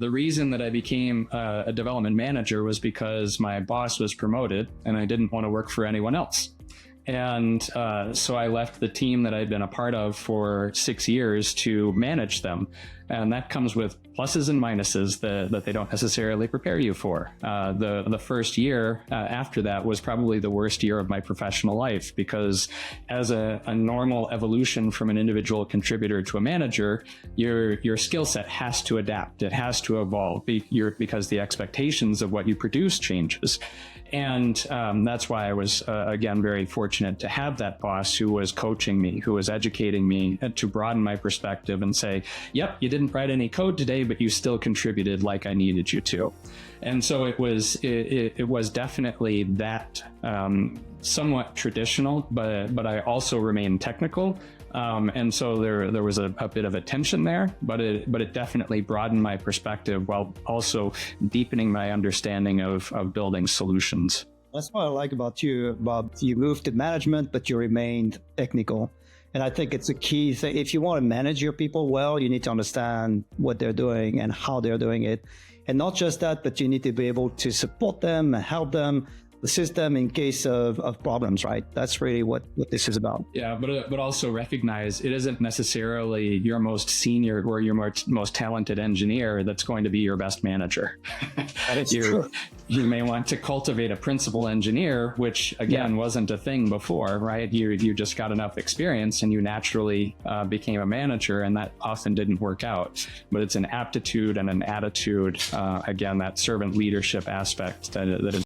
The reason that I became a development manager was because my boss was promoted and I didn't want to work for anyone else. And so I left the team that I'd been a part of for 6 years to manage them. And that comes with pluses and minuses that they don't necessarily prepare you for. The first year after that was probably the worst year of my professional life, because as a normal evolution from an individual contributor to a manager, your skill set has to adapt. It has to evolve because the expectations of what you produce changes. And that's why I was, again, very fortunate to have that boss who was coaching me, who was educating me to broaden my perspective and say, yep, you didn't write any code today, but you still contributed like I needed you to. And so it was definitely that somewhat traditional, but I also remained technical. And so there was a bit of a tension there, but it definitely broadened my perspective while also deepening my understanding of building solutions. That's what I like about you, Bob. You moved to management, but you remained technical. And I think it's a key thing. If you want to manage your people well, you need to understand what they're doing and how they're doing it. And not just that, but you need to be able to support them and help them, assist them in case of problems, right? That's really what this is about. Yeah, but also recognize it isn't necessarily your most senior or your most talented engineer that's going to be your best manager. That is true. You may want to cultivate a principal engineer, which again wasn't a thing before, right? You just got enough experience and you naturally became a manager, and that often didn't work out. But it's an aptitude and an attitude, again, that servant leadership aspect that is